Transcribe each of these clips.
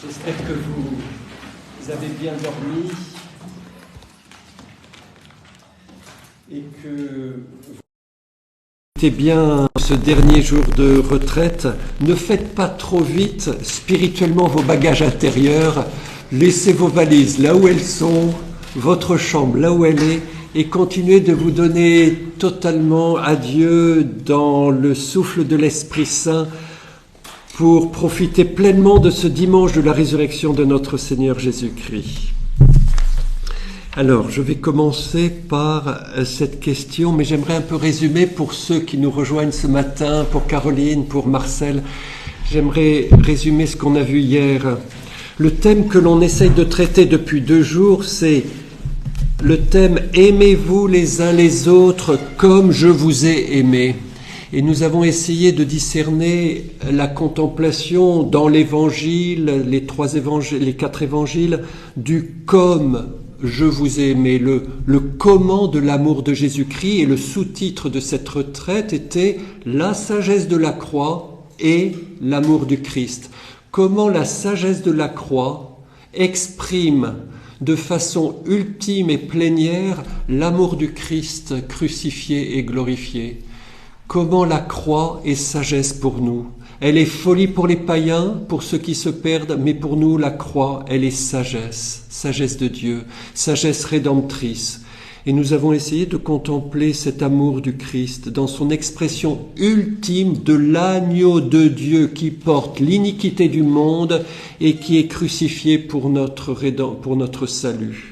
J'espère que vous avez bien dormi et que vous écoutez bien ce dernier jour de retraite. Ne faites pas trop vite spirituellement vos bagages intérieurs. Laissez vos valises là où elles sont, votre chambre là où elle est, et continuez de vous donner totalement à Dieu dans le souffle de l'Esprit Saint pour profiter pleinement de ce dimanche de la résurrection de notre Seigneur Jésus-Christ. Alors, je vais commencer par cette question, mais j'aimerais un peu résumer pour ceux qui nous rejoignent ce matin, pour Caroline, pour Marcel. J'aimerais résumer ce qu'on a vu hier. Le thème que l'on essaye de traiter depuis 2 jours, c'est le thème « Aimez-vous les uns les autres comme je vous ai aimé ». Et nous avons essayé de discerner la contemplation dans l'Évangile, les 4 évangiles, du « comme je vous ai aimé », le comment de l'amour de Jésus-Christ. Et le sous-titre de cette retraite était « La sagesse de la croix et l'amour du Christ ». Comment la sagesse de la croix exprime de façon ultime et plénière l'amour du Christ crucifié et glorifié. Comment la croix est sagesse pour nous. Elle est folie pour les païens, pour ceux qui se perdent, mais pour nous, la croix, elle est sagesse, sagesse de Dieu, sagesse rédemptrice. Et nous avons essayé de contempler cet amour du Christ dans son expression ultime de l'agneau de Dieu qui porte l'iniquité du monde et qui est crucifié pour notre salut.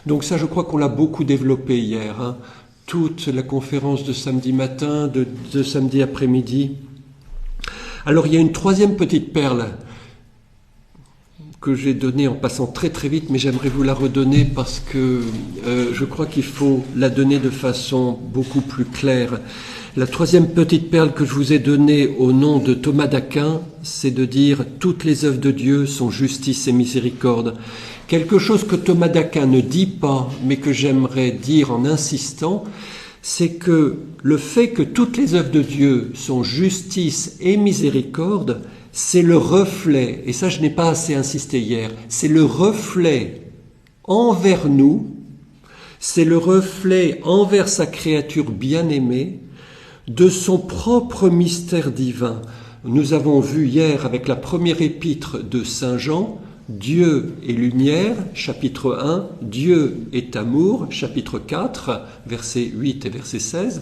Donc ça, je crois qu'on l'a beaucoup développé hier, toute la conférence de samedi matin, de samedi après-midi. Alors il y a une 3e petite perle que j'ai donnée en passant très très vite, mais j'aimerais vous la redonner parce que je crois qu'il faut la donner de façon beaucoup plus claire. La 3e petite perle que je vous ai donnée au nom de Thomas d'Aquin, c'est de dire « Toutes les œuvres de Dieu sont justice et miséricorde ». Quelque chose que Thomas d'Aquin ne dit pas, mais que j'aimerais dire en insistant, c'est que le fait que toutes les œuvres de Dieu sont justice et miséricorde, c'est le reflet, et ça je n'ai pas assez insisté hier, c'est le reflet envers nous, c'est le reflet envers sa créature bien-aimée de son propre mystère divin. Nous avons vu hier avec la première épître de Saint Jean, Dieu est lumière, chapitre 1, Dieu est amour, chapitre 4, versets 8 et verset 16,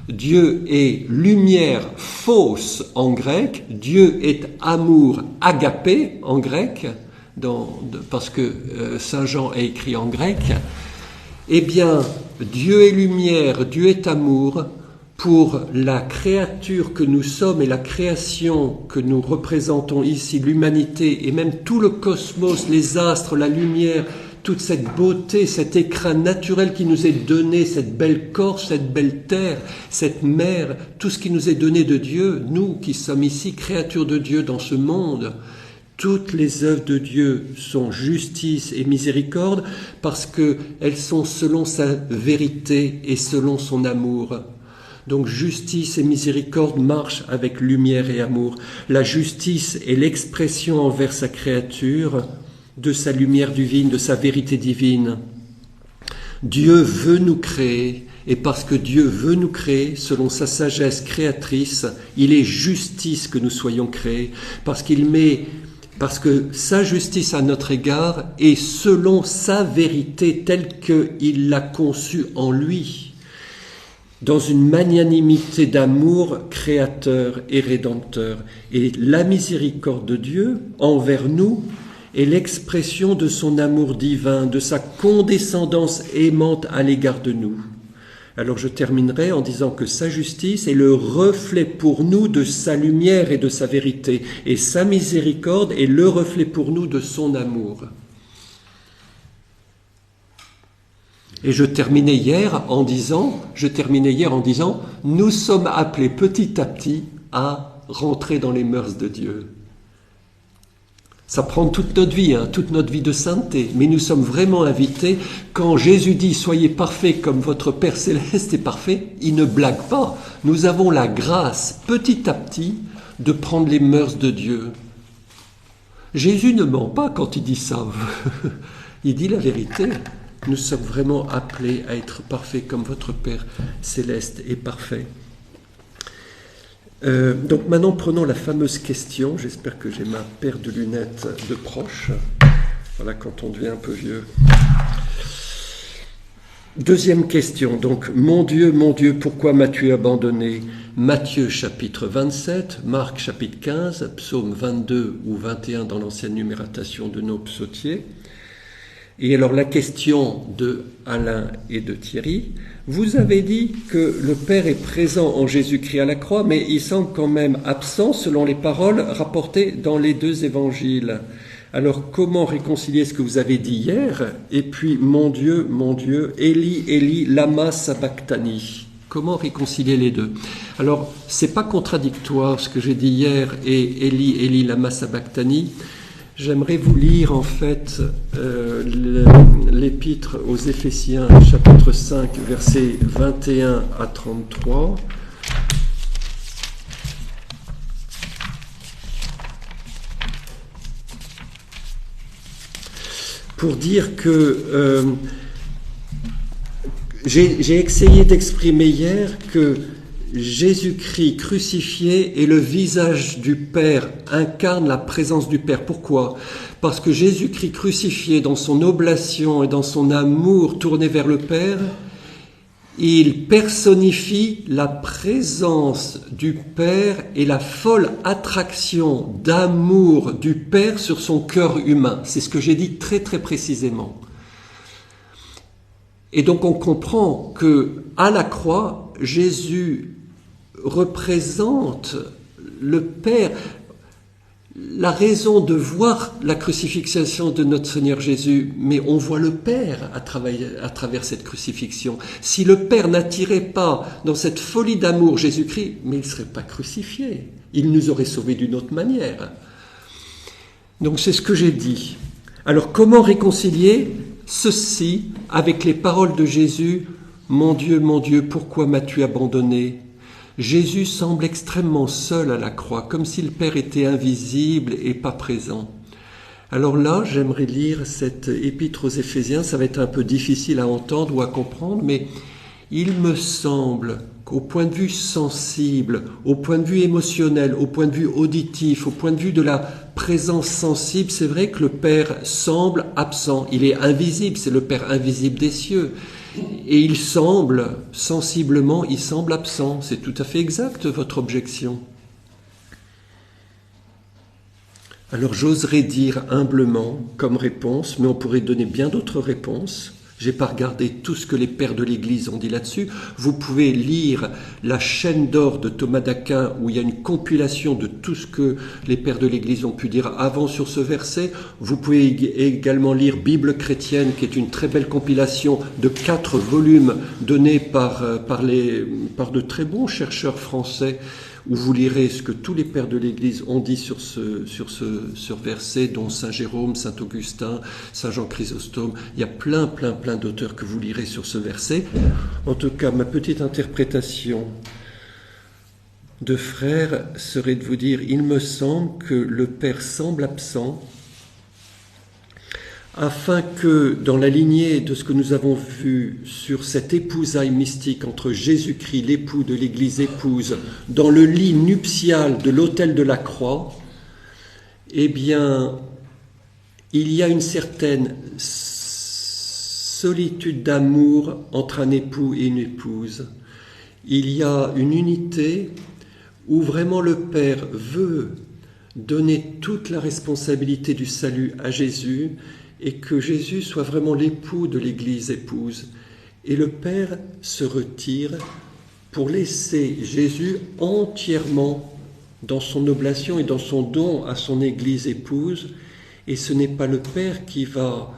Dieu est lumière fausse en grec, Dieu est amour agapé en grec, parce que Saint Jean est écrit en grec. Eh bien, Dieu est lumière, Dieu est amour, pour la créature que nous sommes et la création que nous représentons ici, l'humanité et même tout le cosmos, les astres, la lumière, toute cette beauté, cet écrin naturel qui nous est donné, cette belle Corse, cette belle terre, cette mer, tout ce qui nous est donné de Dieu, nous qui sommes ici créatures de Dieu dans ce monde, toutes les œuvres de Dieu sont justice et miséricorde parce qu'elles sont selon sa vérité et selon son amour. Donc justice et miséricorde marchent avec lumière et amour. La justice est l'expression envers sa créature de sa lumière divine, de sa vérité divine. Dieu veut nous créer, et parce que Dieu veut nous créer, selon sa sagesse créatrice, il est justice que nous soyons créés, parce que sa justice à notre égard est selon sa vérité telle qu'il l'a conçue en lui, dans une magnanimité d'amour créateur et rédempteur. Et la miséricorde de Dieu envers nous est l'expression de son amour divin, de sa condescendance aimante à l'égard de nous. Alors je terminerai en disant que sa justice est le reflet pour nous de sa lumière et de sa vérité, et sa miséricorde est le reflet pour nous de son amour. Et je terminais hier en disant, nous sommes appelés petit à petit à rentrer dans les mœurs de Dieu. Ça prend toute notre vie de sainteté, mais nous sommes vraiment invités. Quand Jésus dit « Soyez parfaits comme votre Père Céleste est parfait », il ne blague pas. Nous avons la grâce, petit à petit, de prendre les mœurs de Dieu. Jésus ne ment pas quand il dit ça. Il dit la vérité. Nous sommes vraiment appelés à être parfaits comme votre Père céleste est parfait. Donc maintenant, prenons la fameuse question. J'espère que j'ai ma paire de lunettes de proche. Voilà, quand on devient un peu vieux. Deuxième question, donc, mon Dieu, pourquoi m'as-tu abandonné? Matthieu chapitre 27, Marc chapitre 15, psaume 22 ou 21 dans l'ancienne numératation de nos psautiers. Et alors la question de Alain et de Thierry, vous avez dit que le Père est présent en Jésus-Christ à la croix, mais il semble quand même absent selon les paroles rapportées dans les deux évangiles. Alors, comment réconcilier ce que vous avez dit hier et puis, mon Dieu, Eli, Eli, lama sabachthani? Comment réconcilier les deux? Alors, c'est pas contradictoire ce que j'ai dit hier et Eli, Eli, lama sabachthani. J'aimerais vous lire en fait l'épître aux Éphésiens, chapitre 5, versets 21 à 33. Pour dire que j'ai essayé d'exprimer hier que Jésus-Christ crucifié et le visage du Père incarne la présence du Père. Pourquoi? Parce que Jésus-Christ crucifié dans son oblation et dans son amour tourné vers le Père, il personnifie la présence du Père et la folle attraction d'amour du Père sur son cœur humain. C'est ce que j'ai dit très très précisément. Et donc on comprend que à la croix, Jésus représente le Père. La raison de voir la crucifixion de notre Seigneur Jésus, mais on voit le Père à travers cette crucifixion. Si le Père n'attirait pas dans cette folie d'amour Jésus-Christ, mais il ne serait pas crucifié. Il nous aurait sauvés d'une autre manière. Donc c'est ce que j'ai dit. Alors comment réconcilier ceci avec les paroles de Jésus? Mon Dieu, pourquoi m'as-tu abandonné? Jésus semble extrêmement seul à la croix, comme si le Père était invisible et pas présent. Alors là, j'aimerais lire cette épître aux Éphésiens. Ça va être un peu difficile à entendre ou à comprendre, mais il me semble qu'au point de vue sensible, au point de vue émotionnel, au point de vue auditif, au point de vue de la présence sensible, c'est vrai que le Père semble absent. Il est invisible, c'est le Père invisible des cieux. Et il semble, sensiblement, il semble absent. C'est tout à fait exact, votre objection. Alors j'oserais dire humblement comme réponse, mais on pourrait donner bien d'autres réponses. Je n'ai pas regardé tout ce que les pères de l'Église ont dit là-dessus. Vous pouvez lire la chaîne d'or de Thomas d'Aquin où il y a une compilation de tout ce que les pères de l'Église ont pu dire avant sur ce verset. Vous pouvez également lire Bible chrétienne qui est une très belle compilation de 4 volumes donnés par de très bons chercheurs français où vous lirez ce que tous les pères de l'Église ont dit sur ce verset, dont Saint Jérôme, Saint Augustin, Saint Jean Chrysostome. Il y a plein d'auteurs que vous lirez sur ce verset. En tout cas, ma petite interprétation de frère serait de vous dire, il me semble que le Père semble absent, afin que, dans la lignée de ce que nous avons vu sur cette épousaille mystique entre Jésus-Christ, l'époux de l'Église épouse, dans le lit nuptial de l'autel de la croix, eh bien, il y a une certaine solitude d'amour entre un époux et une épouse. Il y a une unité où vraiment le Père veut donner toute la responsabilité du salut à Jésus, et que Jésus soit vraiment l'époux de l'Église épouse. Et le Père se retire pour laisser Jésus entièrement dans son oblation et dans son don à son Église épouse. Et ce n'est pas le Père qui va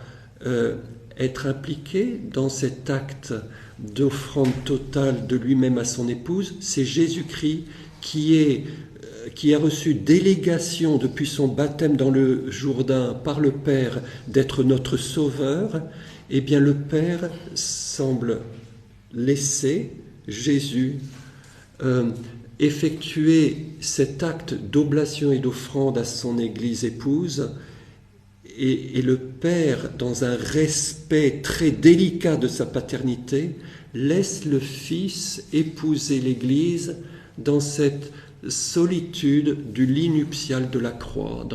être impliqué dans cet acte d'offrande totale de lui-même à son épouse, c'est Jésus-Christ qui a reçu délégation depuis son baptême dans le Jourdain par le Père d'être notre Sauveur. Eh bien le Père semble laisser Jésus effectuer cet acte d'oblation et d'offrande à son Église épouse, et le Père, dans un respect très délicat de sa paternité, laisse le Fils épouser l'Église dans cette solitude du lit nuptial de la croix,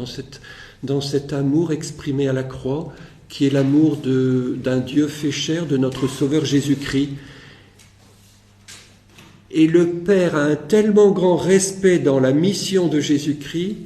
dans cet amour exprimé à la croix, qui est l'amour d'un Dieu fait chair, de notre Sauveur Jésus-Christ. Et le Père a un tellement grand respect dans la mission de Jésus-Christ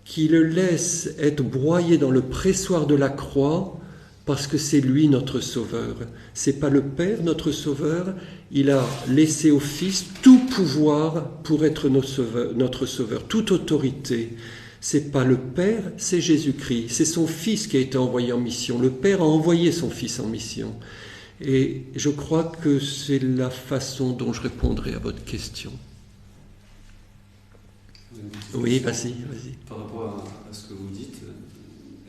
qu'il le laisse être broyé dans le pressoir de la croix, parce que c'est lui notre Sauveur. C'est pas le Père notre Sauveur, il a laissé au Fils tout pouvoir pour être notre Sauveur, toute autorité. C'est pas le Père, c'est Jésus-Christ, c'est son Fils qui a été envoyé en mission. Le Père a envoyé son Fils en mission. Et je crois que c'est la façon dont je répondrai à votre question. Oui, vas-y. Par rapport à ce que vous dites,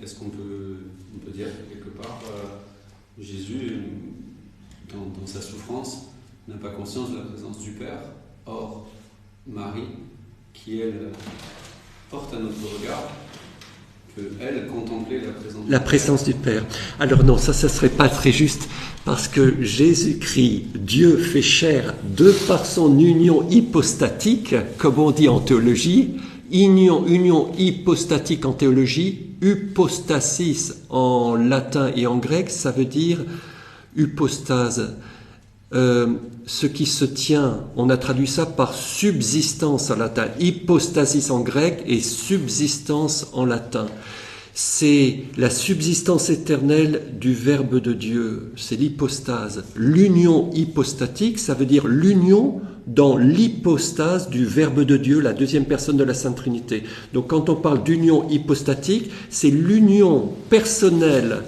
est-ce qu'on peut dire que quelque part, Jésus, dans sa souffrance, n'a pas conscience de la présence du Père? Or, Marie, qui elle porte à notre regard, qu'elle contemplait la présence du Père. Alors non, ça serait pas très juste, parce que Jésus-Christ, Dieu fait chair, de par son union hypostatique, comme on dit en théologie, union hypostatique en théologie, hypostasis en latin et en grec, ça veut dire hypostase. Ce qui se tient, on a traduit ça par subsistance en latin, hypostasis en grec et subsistance en latin. C'est la subsistance éternelle du Verbe de Dieu, c'est l'hypostase. L'union hypostatique, ça veut dire l'union dans l'hypostase du Verbe de Dieu, la deuxième personne de la Sainte Trinité. Donc quand on parle d'union hypostatique, c'est l'union personnelle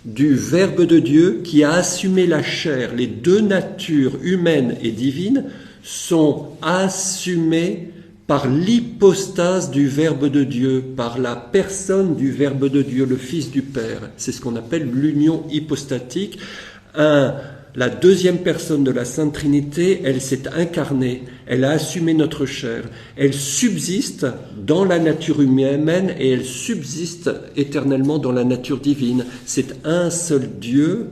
du Verbe de Dieu qui a assumé la chair. Les deux natures humaines et divines sont assumées par l'hypostase du Verbe de Dieu, par la personne du Verbe de Dieu, le Fils du Père. C'est ce qu'on appelle l'union hypostatique. La deuxième personne de la Sainte Trinité, elle s'est incarnée, elle a assumé notre chair, elle subsiste dans la nature humaine et elle subsiste éternellement dans la nature divine. C'est un seul Dieu,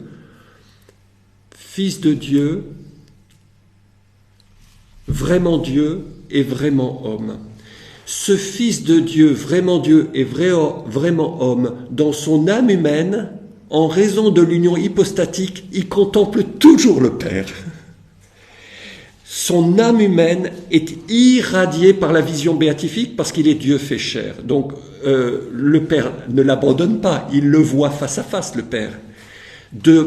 Fils de Dieu, vraiment Dieu et vraiment homme. Ce Fils de Dieu et vraiment homme, dans son âme humaine, en raison de l'union hypostatique, il contemple toujours le Père. Son âme humaine est irradiée par la vision béatifique parce qu'il est Dieu fait chair. Donc le Père ne l'abandonne pas, il le voit face à face, le Père.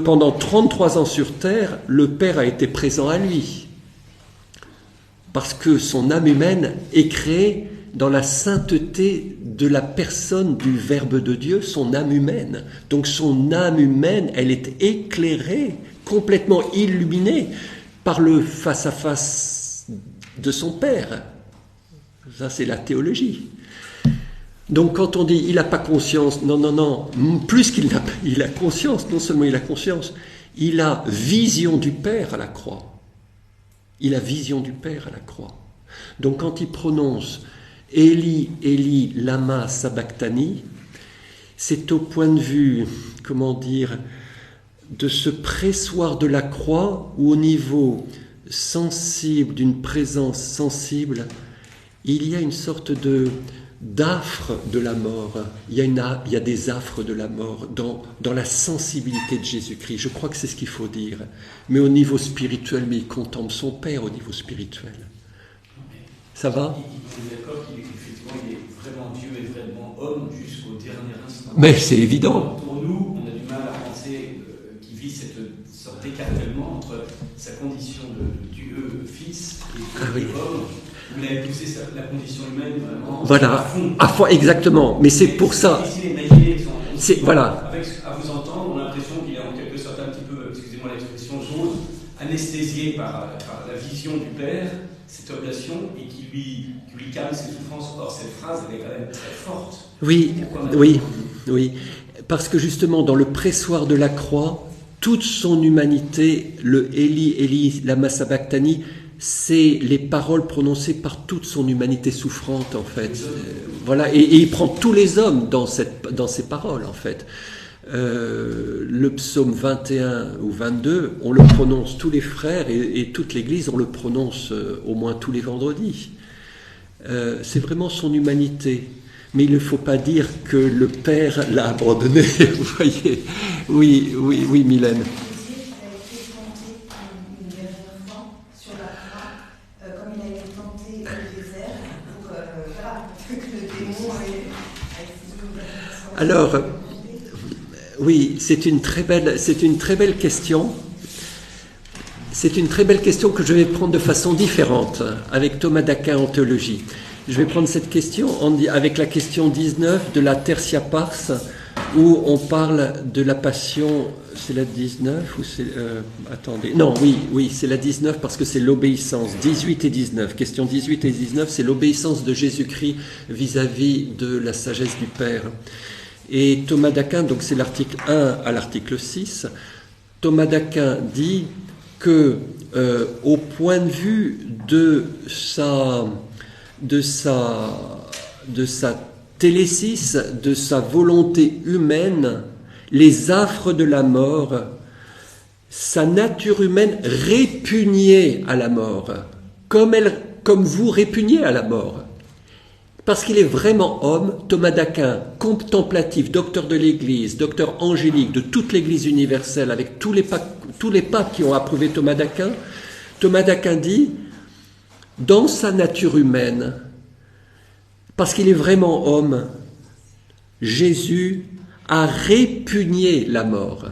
Pendant 33 ans sur terre, le Père a été présent à lui. Parce que son âme humaine est créée dans la sainteté de la personne du Verbe de Dieu, son âme humaine. Donc son âme humaine, elle est éclairée, complètement illuminée par le face-à-face de son Père. Ça, c'est la théologie. Donc quand on dit « il n'a pas conscience », non, plus il a conscience, non seulement il a conscience, il a vision du Père à la croix. Il a vision du Père à la croix. Donc quand il prononce « Eli, Eli, lama sabachthani », c'est au point de vue, de ce pressoir de la croix où au niveau sensible, d'une présence sensible, il y a une sorte d'affre de la mort. Il y a des affres de la mort dans la sensibilité de Jésus-Christ. Je crois que c'est ce qu'il faut dire. Mais au niveau spirituel, il contemple son Père au niveau spirituel. Ça va ? Il est d'accord qu'effectivement, il est vraiment Dieu et vraiment homme jusqu'au dernier instant. Mais c'est évident. Pour nous, on a du mal à penser qu'il vit cette sorte d'écartèlement entre sa condition de Dieu Fils et de homme. Vous l'avez poussé la condition humaine vraiment voilà, à fond, exactement. Mais c'est pour ça. Voilà. À vous entendre, on a l'impression qu'il est en quelque sorte un petit peu, excusez-moi l'expression, jaune, anesthésié par la vision du Père, cette oblation, et qui lui calme ses souffrances. Or, cette phrase, elle est quand même très forte. Oui. Parce que justement, dans le pressoir de la croix, toute son humanité, le Eli, Eli, lama sabachthani, c'est les paroles prononcées par toute son humanité souffrante, en fait. Voilà, et il prend tous les hommes dans ces paroles, en fait. Le psaume 21 ou 22, on le prononce, tous les frères et toute l'Église, on le prononce au moins tous les vendredis. C'est vraiment son humanité. Mais il ne faut pas dire que le Père l'a abandonné, vous voyez. Oui, oui, oui, Mylène. Alors, oui, c'est une très belle question. C'est une très belle question que je vais prendre de façon différente avec Thomas d'Aquin en théologie. Je vais prendre cette question avec la question 19 de la Tertia Pars, où on parle de la passion. C'est la 19 ou c'est... attendez. Non, oui, c'est la 19 parce que c'est l'obéissance. 18 et 19. Question 18 et 19, c'est l'obéissance de Jésus-Christ vis-à-vis de la sagesse du Père. Et Thomas d'Aquin, donc c'est l'article 1 à l'article 6, Thomas d'Aquin dit que au point de vue de sa télésis, de sa volonté humaine, les affres de la mort, sa nature humaine répugnait à la mort, comme vous répugnez à la mort. Parce qu'il est vraiment homme, Thomas d'Aquin, contemplatif, docteur de l'Église, docteur angélique de toute l'Église universelle, avec tous les papes qui ont approuvé Thomas d'Aquin dit, dans sa nature humaine, parce qu'il est vraiment homme, Jésus a répugné la mort.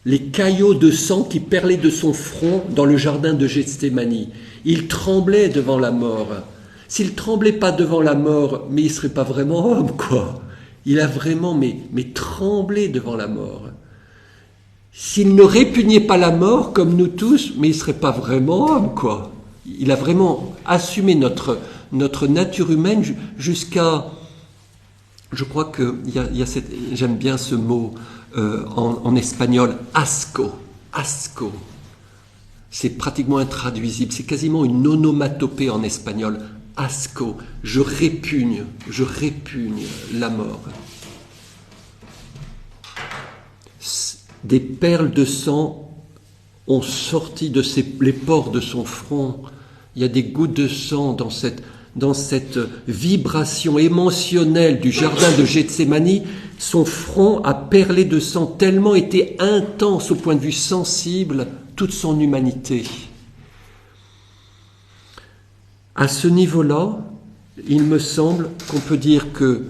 Les caillots de sang qui perlaient de son front dans le jardin de Gethsémani. Il tremblait devant la mort. S'il ne tremblait pas devant la mort, mais il ne serait pas vraiment homme, quoi. Il a vraiment, mais tremblé devant la mort. S'il ne répugnait pas la mort, comme nous tous, mais il ne serait pas vraiment homme, quoi. Il a vraiment assumé notre nature humaine jusqu'à... Je crois que j'aime bien ce mot en espagnol, asco. Asco. C'est pratiquement intraduisible. C'est quasiment une onomatopée en espagnol. Asco. Je répugne la mort. Des perles de sang ont sorti de les pores de son front. Il y a des gouttes de sang dans cette vibration émotionnelle du jardin de Gethsémani. Son front a perlé de sang, tellement été intense au point de vue sensible, toute son humanité. À ce niveau-là, il me semble qu'on peut dire que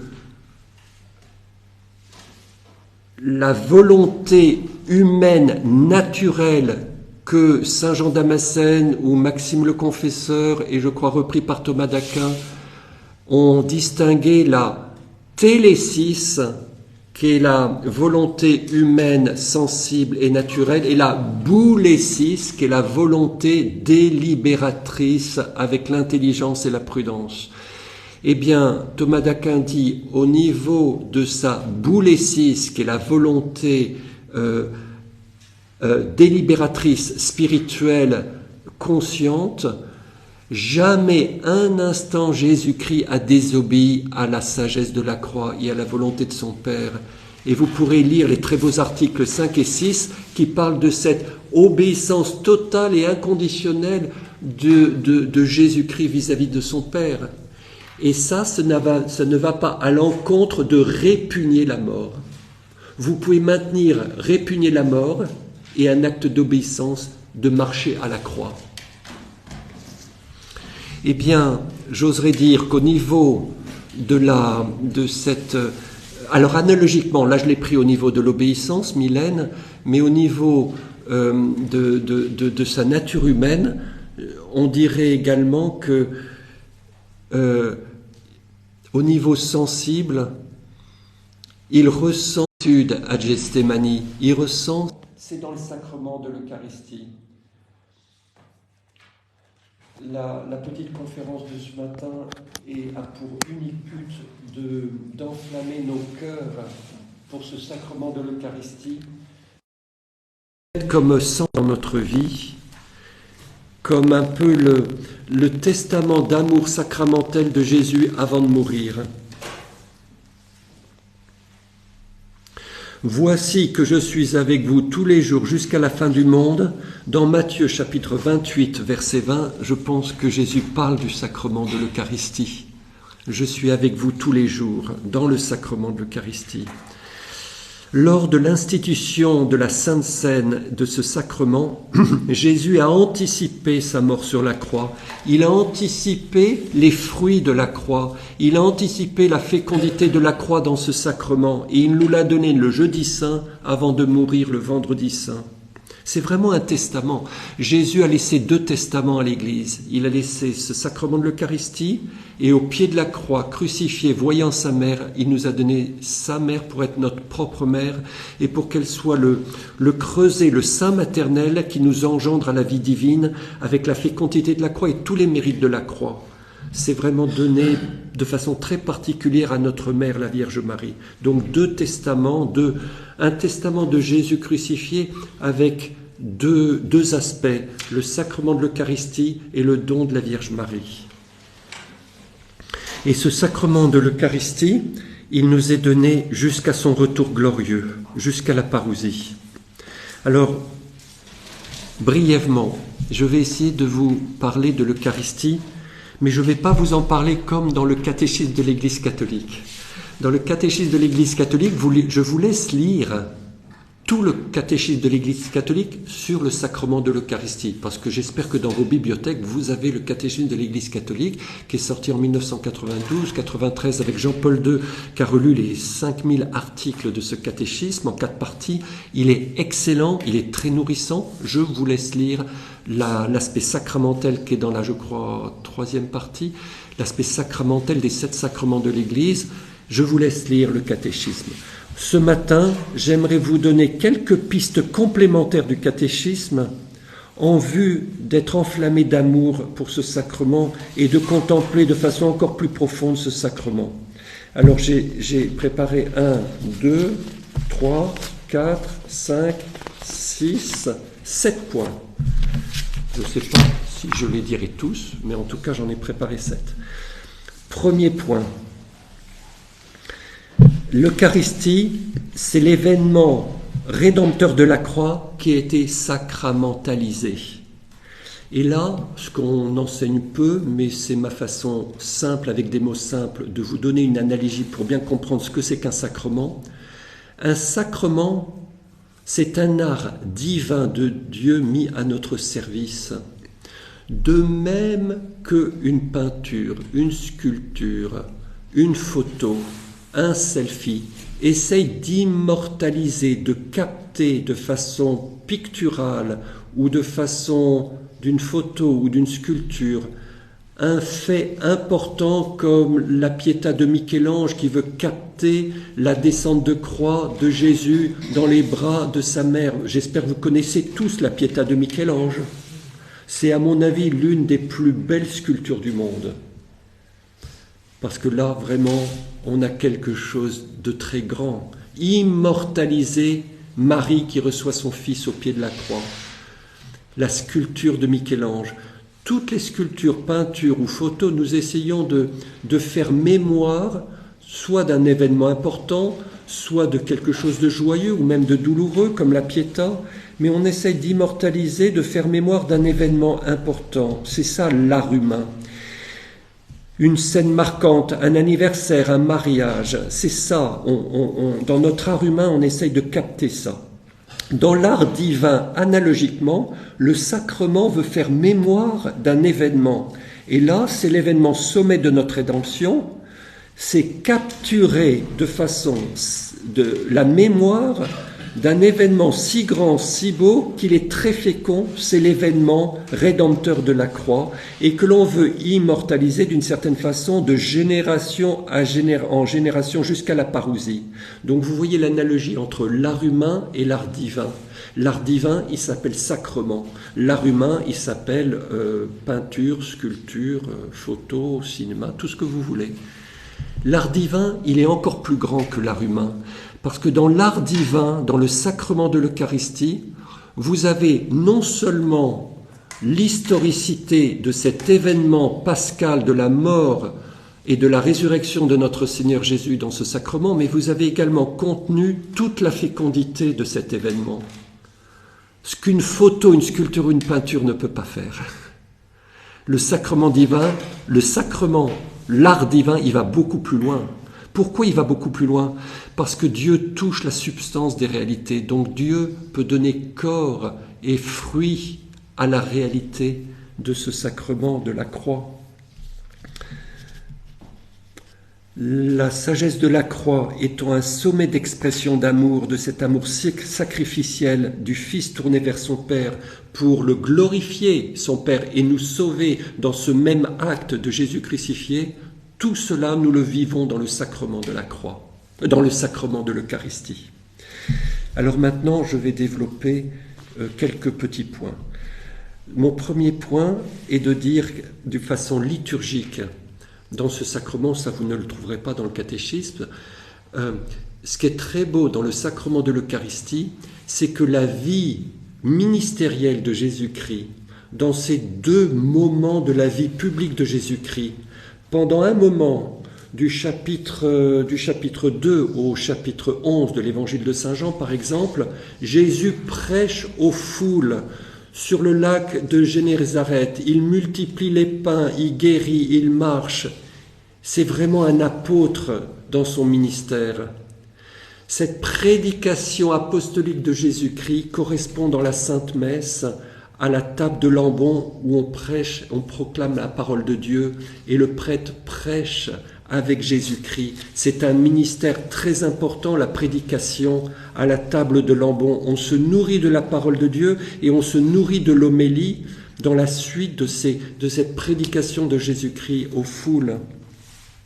la volonté humaine naturelle que Saint Jean Damascène ou Maxime le Confesseur, et je crois repris par Thomas d'Aquin, ont distingué la télésis, qui est la volonté humaine sensible et naturelle, et la boulésis, qui est la volonté délibératrice avec l'intelligence et la prudence. Eh bien, Thomas d'Aquin dit, au niveau de sa boulésis, qui est la volonté délibératrice, spirituelle, consciente, jamais un instant Jésus-Christ a désobéi à la sagesse de la croix et à la volonté de son Père. Et vous pourrez lire les très beaux articles 5 et 6 qui parlent de cette obéissance totale et inconditionnelle de Jésus-Christ vis-à-vis de son Père. Et ça ne va pas à l'encontre de répugner la mort. Vous pouvez maintenir répugner la mort et un acte d'obéissance de marcher à la croix. Eh bien, j'oserais dire qu'au niveau de cette... Alors analogiquement, là je l'ai pris au niveau de l'obéissance, Mylène, mais au niveau de sa nature humaine, on dirait également que au niveau sensible, il ressent à Gethsémani, il ressent... C'est dans le sacrement de l'Eucharistie. La petite conférence de ce matin a pour unique but d'enflammer nos cœurs pour ce sacrement de l'Eucharistie. Comme sang dans notre vie, comme un peu le testament d'amour sacramentel de Jésus avant de mourir. Voici que je suis avec vous tous les jours jusqu'à la fin du monde. Dans Matthieu chapitre 28, verset 20, je pense que Jésus parle du sacrement de l'Eucharistie. Je suis avec vous tous les jours dans le sacrement de l'Eucharistie. Lors de l'institution de la Sainte Seine de ce sacrement, Jésus a anticipé sa mort sur la croix. Il a anticipé les fruits de la croix. Il a anticipé la fécondité de la croix dans ce sacrement. Et il nous l'a donné le jeudi saint avant de mourir le vendredi saint. C'est vraiment un testament. Jésus a laissé 2 testaments à l'Église. Il a laissé ce sacrement de l'Eucharistie et au pied de la croix, crucifié, voyant sa mère, il nous a donné sa mère pour être notre propre mère et pour qu'elle soit le creuset, le sein maternel qui nous engendre à la vie divine avec la fécondité de la croix et tous les mérites de la croix. C'est vraiment donné de façon très particulière à notre mère, la Vierge Marie. Donc 2 testaments, un testament de Jésus crucifié avec deux aspects, le sacrement de l'Eucharistie et le don de la Vierge Marie. Et ce sacrement de l'Eucharistie, il nous est donné jusqu'à son retour glorieux, jusqu'à la parousie. Alors, brièvement, je vais essayer de vous parler de l'Eucharistie, mais je ne vais pas vous en parler comme dans le catéchisme de l'Église catholique. Dans le catéchisme de l'Église catholique, je vous laisse lire tout le catéchisme de l'Église catholique sur le sacrement de l'Eucharistie, parce que j'espère que dans vos bibliothèques, vous avez le catéchisme de l'Église catholique, qui est sorti en 1992-93 avec Jean-Paul II, qui a relu les 5000 articles de ce catéchisme en 4 parties. Il est excellent, il est très nourrissant. Je vous laisse lire l'aspect sacramentel qui est dans la, je crois, 3e partie, l'aspect sacramentel des 7 sacrements de l'Église. Je vous laisse lire le catéchisme. Ce matin, j'aimerais vous donner quelques pistes complémentaires du catéchisme en vue d'être enflammé d'amour pour ce sacrement et de contempler de façon encore plus profonde ce sacrement. Alors j'ai préparé 1, 2, 3, 4, 5, 6, 7 points. Je ne sais pas si je les dirai tous, mais en tout cas j'en ai préparé 7. Premier point. L'Eucharistie, c'est l'événement rédempteur de la croix qui a été sacramentalisé. Et là, ce qu'on enseigne peu, mais c'est ma façon simple, avec des mots simples, de vous donner une analogie pour bien comprendre ce que c'est qu'un sacrement. Un sacrement, c'est un art divin de Dieu mis à notre service. De même qu'une peinture, une sculpture, une photo, un selfie, essaye d'immortaliser, de capter de façon picturale ou de façon d'une photo ou d'une sculpture un fait important comme la Pietà de Michel-Ange qui veut capter la descente de croix de Jésus dans les bras de sa mère. J'espère que vous connaissez tous la Pietà de Michel-Ange. C'est à mon avis l'une des plus belles sculptures du monde. Parce que là, vraiment, on a quelque chose de très grand. Immortaliser Marie qui reçoit son fils au pied de la croix. La sculpture de Michel-Ange. Toutes les sculptures, peintures ou photos, nous essayons de faire mémoire, soit d'un événement important, soit de quelque chose de joyeux ou même de douloureux, comme la Pietà, mais on essaye d'immortaliser, de faire mémoire d'un événement important. C'est ça l'art humain. Une scène marquante, un anniversaire, un mariage, c'est ça. Dans notre art humain, on essaye de capter ça. Dans l'art divin, analogiquement, le sacrement veut faire mémoire d'un événement. Et là, c'est l'événement sommet de notre rédemption. C'est capturer de façon de la mémoire d'un événement si grand, si beau, qu'il est très fécond, c'est l'événement rédempteur de la croix, et que l'on veut immortaliser d'une certaine façon de génération en génération jusqu'à la parousie. Donc vous voyez l'analogie entre l'art humain et l'art divin. L'art divin, il s'appelle sacrement. L'art humain, il s'appelle peinture, sculpture, photo, cinéma, tout ce que vous voulez. L'art divin, il est encore plus grand que l'art humain. Parce que dans l'art divin, dans le sacrement de l'Eucharistie, vous avez non seulement l'historicité de cet événement pascal de la mort et de la résurrection de notre Seigneur Jésus dans ce sacrement, mais vous avez également contenu toute la fécondité de cet événement. Ce qu'une photo, une sculpture ou une peinture ne peut pas faire. Le sacrement divin, l'art divin, il va beaucoup plus loin. Pourquoi il va beaucoup plus loin? Parce que Dieu touche la substance des réalités. Donc Dieu peut donner corps et fruit à la réalité de ce sacrement de la croix. La sagesse de la croix étant un sommet d'expression d'amour, de cet amour sacrificiel du Fils tourné vers son Père pour le glorifier, son Père, et nous sauver dans ce même acte de Jésus crucifié, tout cela nous le vivons dans le sacrement de la croix, dans le sacrement de l'Eucharistie. Alors maintenant, je vais développer quelques petits points. Mon premier point est de dire de façon liturgique, dans ce sacrement, ça vous ne le trouverez pas dans le catéchisme, ce qui est très beau dans le sacrement de l'Eucharistie, c'est que la vie ministérielle de Jésus-Christ, dans ces deux moments de la vie publique de Jésus-Christ, pendant un moment du chapitre 2 au chapitre 11 de l'évangile de Saint Jean, par exemple, Jésus prêche aux foules sur le lac de Génézareth, il multiplie les pains, il guérit, il marche. C'est vraiment un apôtre dans son ministère. Cette prédication apostolique de Jésus-Christ correspond dans la Sainte Messe à la table de Lambon où on prêche, on proclame la parole de Dieu et le prêtre prêche avec Jésus-Christ. C'est un ministère très important, la prédication à la table de Lambon. On se nourrit de la parole de Dieu et on se nourrit de l'homélie dans la suite de cette prédication de Jésus-Christ aux foules.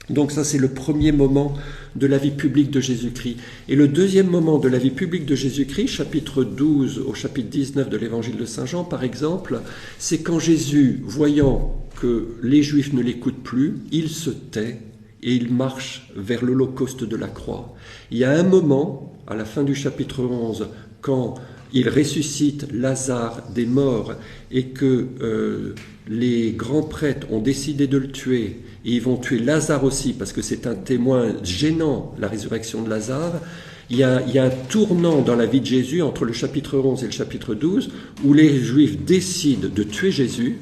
Donc ça, c'est le premier moment de la vie publique de Jésus-Christ. Et le deuxième moment de la vie publique de Jésus-Christ, chapitre 12 au chapitre 19 de l'évangile de Saint Jean, par exemple, c'est quand Jésus, voyant que les Juifs ne l'écoutent plus, il se tait et il marche vers l'holocauste de la croix. Il y a un moment, à la fin du chapitre 11, quand il ressuscite Lazare des morts et que les grands prêtres ont décidé de le tuer, et ils vont tuer Lazare aussi, parce que c'est un témoin gênant, la résurrection de Lazare. Il y a un tournant dans la vie de Jésus entre le chapitre 11 et le chapitre 12, où les Juifs décident de tuer Jésus.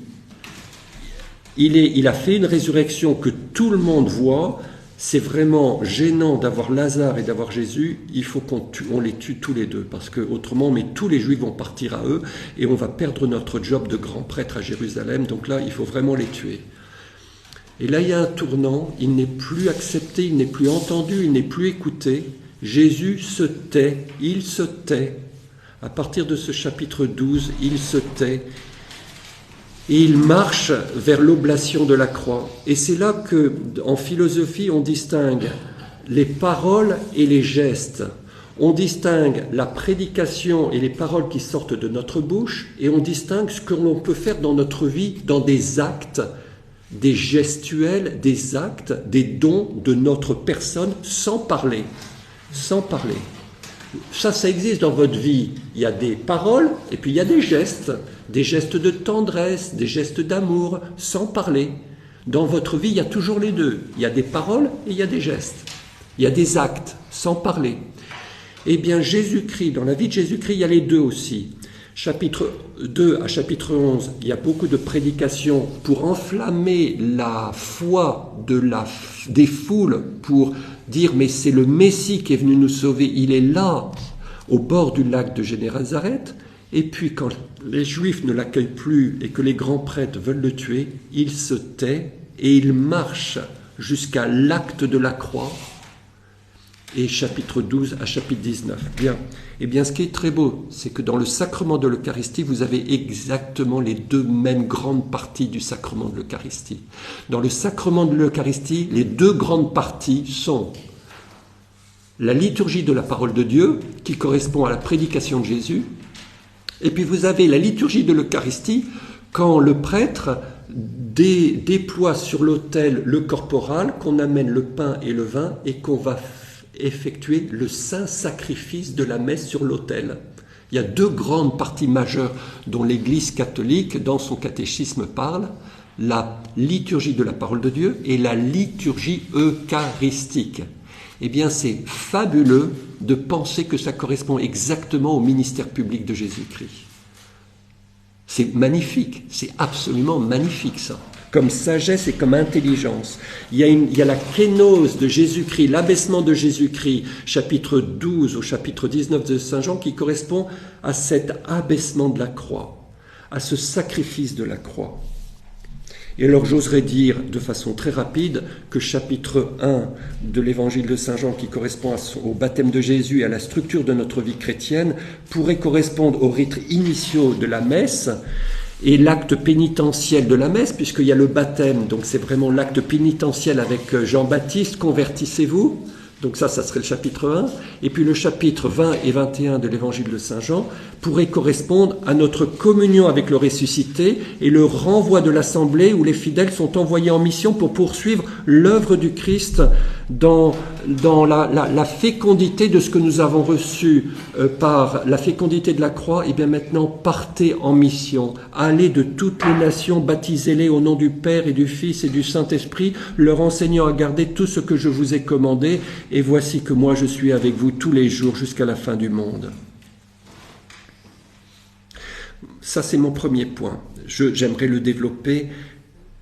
Il a fait une résurrection que tout le monde voit. C'est vraiment gênant d'avoir Lazare et d'avoir Jésus. Il faut qu'on les tue tous les deux, parce que autrement, mais tous les Juifs vont partir à eux, et on va perdre notre job de grand prêtre à Jérusalem. Donc là, il faut vraiment les tuer. Et là, il y a un tournant, il n'est plus accepté, il n'est plus entendu, il n'est plus écouté. Jésus se tait, il se tait. À partir de ce chapitre 12, il se tait. Et il marche vers l'oblation de la croix. Et c'est là que, en philosophie, on distingue les paroles et les gestes. On distingue la prédication et les paroles qui sortent de notre bouche, et on distingue ce que l'on peut faire dans notre vie, dans des actes, des gestuels, des actes, des dons de notre personne, sans parler. Sans parler. Ça existe dans votre vie. Il y a des paroles et puis il y a des gestes de tendresse, des gestes d'amour, sans parler. Dans votre vie, il y a toujours les deux. Il y a des paroles et il y a des gestes. Il y a des actes, sans parler. Eh bien, Jésus-Christ, dans la vie de Jésus-Christ, il y a les deux aussi. Chapitre 2 à chapitre 11, il y a beaucoup de prédications pour enflammer la foi des foules, pour dire mais c'est le Messie qui est venu nous sauver, il est là, au bord du lac de Génézareth. Et puis quand les Juifs ne l'accueillent plus et que les grands prêtres veulent le tuer, il se tait et il marche jusqu'à l'acte de la croix. Et chapitre 12 à chapitre 19. Bien. Eh bien, ce qui est très beau, c'est que dans le sacrement de l'Eucharistie, vous avez exactement les deux mêmes grandes parties du sacrement de l'Eucharistie. Dans le sacrement de l'Eucharistie, les deux grandes parties sont la liturgie de la parole de Dieu, qui correspond à la prédication de Jésus, et puis vous avez la liturgie de l'Eucharistie, quand le prêtre déploie sur l'autel le corporal, qu'on amène le pain et le vin, et qu'on va effectuer le saint sacrifice de la messe sur l'autel. Il y a deux grandes parties majeures dont l'Église catholique, dans son catéchisme, parle. La liturgie de la parole de Dieu et la liturgie eucharistique. Eh bien, c'est fabuleux de penser que ça correspond exactement au ministère public de Jésus-Christ. C'est magnifique, c'est absolument magnifique ça. Comme sagesse et comme intelligence. Il y a la kénose de Jésus-Christ, l'abaissement de Jésus-Christ, chapitre 12 au chapitre 19 de Saint Jean, qui correspond à cet abaissement de la croix, à ce sacrifice de la croix. Et alors j'oserais dire de façon très rapide que chapitre 1 de l'évangile de Saint Jean, qui correspond au baptême de Jésus et à la structure de notre vie chrétienne, pourrait correspondre aux rites initiaux de la messe et l'acte pénitentiel de la messe, puisqu'il y a le baptême, donc c'est vraiment l'acte pénitentiel avec Jean-Baptiste, convertissez-vous. Donc ça serait le chapitre 1. Et puis le chapitre 20 et 21 de l'évangile de Saint Jean pourrait correspondre à notre communion avec le ressuscité et le renvoi de l'assemblée où les fidèles sont envoyés en mission pour poursuivre l'œuvre du Christ dans la fécondité de ce que nous avons reçu par la fécondité de la croix. Et bien maintenant, partez en mission, allez de toutes les nations, baptisez-les au nom du Père et du Fils et du Saint-Esprit, leur enseignant à garder tout ce que je vous ai commandé. Et voici que moi je suis avec vous tous les jours jusqu'à la fin du monde. Ça c'est mon premier point. J'aimerais le développer,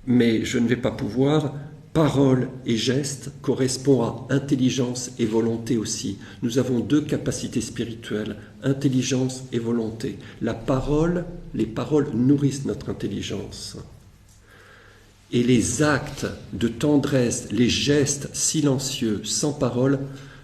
mais je ne vais pas pouvoir. Parole et geste correspondent à intelligence et volonté aussi. Nous avons deux capacités spirituelles, intelligence et volonté. Les paroles nourrissent notre intelligence. Et les actes de tendresse, les gestes silencieux, sans parole,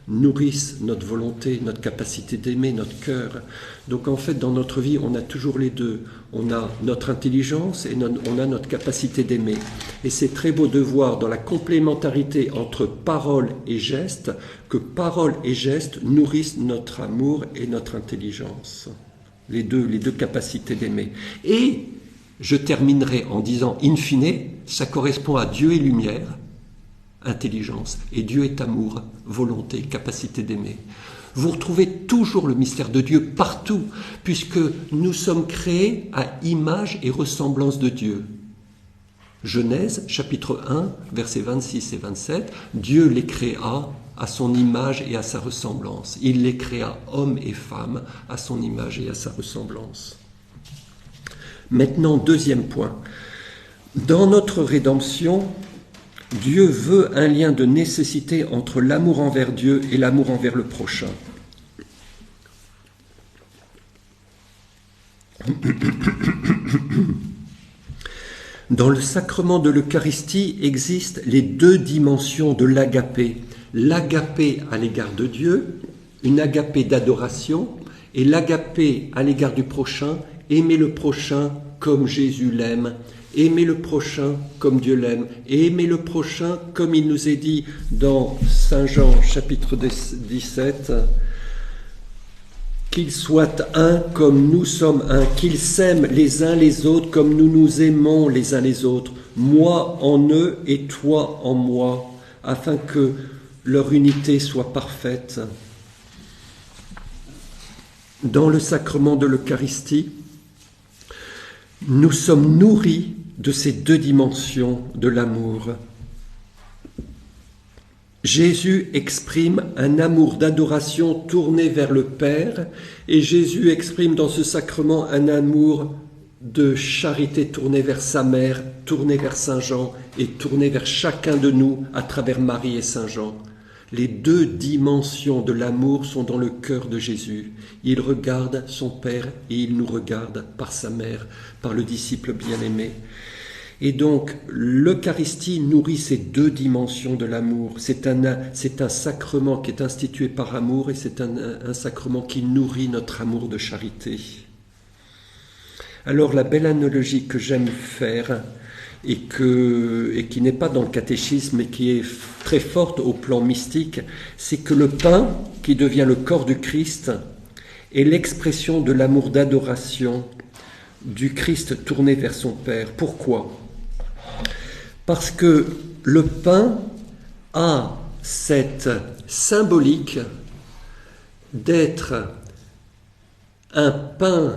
nourrissent notre volonté, notre capacité d'aimer, notre cœur. Donc en fait, dans notre vie, on a toujours les deux. On a notre intelligence et on a notre capacité d'aimer. Et c'est très beau de voir dans la complémentarité entre parole et geste, que parole et geste nourrissent notre amour et notre intelligence. Les deux capacités d'aimer. Et je terminerai en disant, in fine, ça correspond à Dieu et lumière, intelligence, et Dieu est amour, volonté, capacité d'aimer. Vous retrouvez toujours le mystère de Dieu partout, puisque nous sommes créés à image et ressemblance de Dieu. Genèse, chapitre 1, versets 26 et 27, Dieu les créa à son image et à sa ressemblance. Il les créa, hommes et femmes, à son image et à sa ressemblance. Maintenant, deuxième point. Dans notre rédemption, Dieu veut un lien de nécessité entre l'amour envers Dieu et l'amour envers le prochain. Dans le sacrement de l'Eucharistie existent les deux dimensions de l'agapé. L'agapé à l'égard de Dieu, une agapé d'adoration, et l'agapé à l'égard du prochain, aimer le prochain comme Jésus l'aime, aimer le prochain comme Dieu l'aime, et aimer le prochain comme il nous est dit dans Saint Jean chapitre 17, qu'ils soient un comme nous sommes un, qu'ils s'aiment les uns les autres comme nous nous aimons les uns les autres, moi en eux et toi en moi, afin que leur unité soit parfaite. Dans le sacrement de l'Eucharistie, nous sommes nourris de ces deux dimensions de l'amour. Jésus exprime un amour d'adoration tourné vers le Père, et Jésus exprime dans ce sacrement un amour de charité tourné vers sa mère, tourné vers Saint Jean et tourné vers chacun de nous à travers Marie et Saint Jean. Les deux dimensions de l'amour sont dans le cœur de Jésus. Il regarde son Père et il nous regarde par sa mère, par le disciple bien-aimé. Et donc, l'Eucharistie nourrit ces deux dimensions de l'amour. C'est un sacrement qui est institué par amour et c'est un sacrement qui nourrit notre amour de charité. Alors, la belle analogie que j'aime faire et qui n'est pas dans le catéchisme mais qui est très forte au plan mystique, c'est que le pain, qui devient le corps du Christ, est l'expression de l'amour d'adoration du Christ tourné vers son Père. Pourquoi ? Parce que le pain a cette symbolique d'être un pain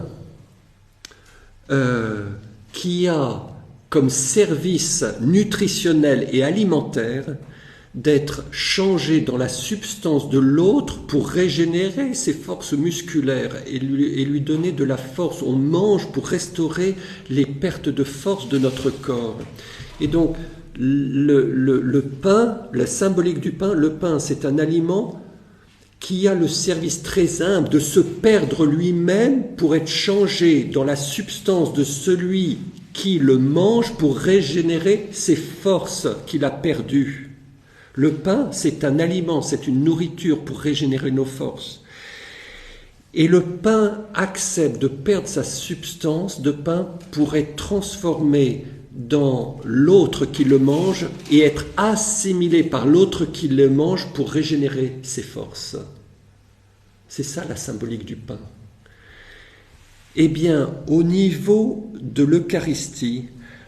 qui a comme service nutritionnel et alimentaire d'être changé dans la substance de l'autre pour régénérer ses forces musculaires et lui donner de la force. On mange pour restaurer les pertes de force de notre corps. Et donc, le pain, la symbolique du pain, le pain, c'est un aliment qui a le service très humble de se perdre lui-même pour être changé dans la substance de celui qui le mange pour régénérer ses forces qu'il a perdues. Le pain, c'est un aliment, c'est une nourriture pour régénérer nos forces. Et le pain accepte de perdre sa substance de pain pour être transformé dans l'autre qui le mange et être assimilé par l'autre qui le mange pour régénérer ses forces. C'est ça la symbolique du pain. Eh bien, au niveau de l'Eucharistie,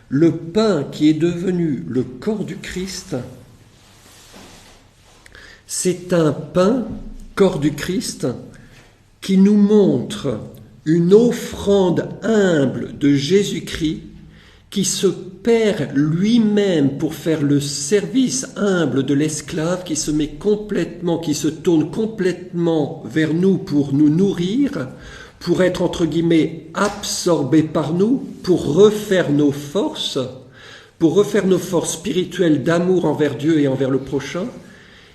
le pain qui est devenu le corps du Christ, c'est un pain, corps du Christ, qui nous montre une offrande humble de Jésus-Christ qui se perd lui-même pour faire le service humble de l'esclave, qui se met complètement, qui se tourne complètement vers nous pour nous nourrir, pour être entre guillemets absorbé par nous, pour refaire nos forces spirituelles d'amour envers Dieu et envers le prochain.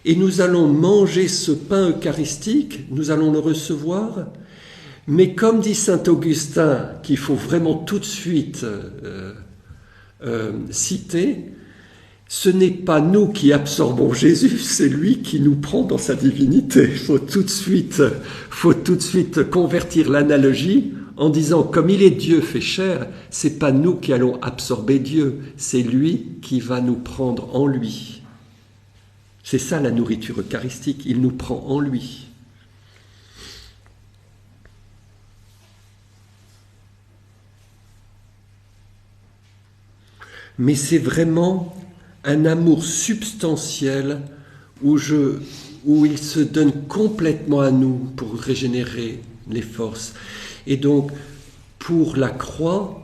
Et nous allons manger ce pain eucharistique, nous allons le recevoir, mais comme dit saint Augustin, qu'il faut vraiment tout de suite citer, ce n'est pas nous qui absorbons Jésus, c'est lui qui nous prend dans sa divinité. Il faut tout de suite convertir l'analogie en disant, comme il est Dieu fait chair, c'est pas nous qui allons absorber Dieu, c'est lui qui va nous prendre en lui. C'est ça la nourriture eucharistique, il nous prend en lui. Mais c'est vraiment un amour substantiel où il se donne complètement à nous pour régénérer les forces. Et donc, pour la croix,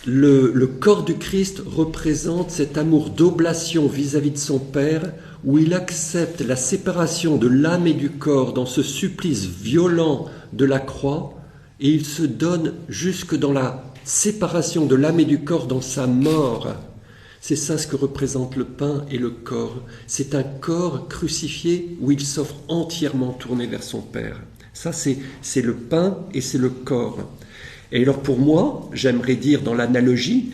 le corps du Christ représente cet amour d'oblation vis-à-vis de son Père, où il accepte la séparation de l'âme et du corps dans ce supplice violent de la croix, et il se donne jusque dans la séparation de l'âme et du corps dans sa mort. C'est ça ce que représente le pain et le corps. C'est un corps crucifié où il s'offre entièrement tourné vers son Père. Ça, c'est le pain et c'est le corps. Et alors pour moi, j'aimerais dire dans l'analogie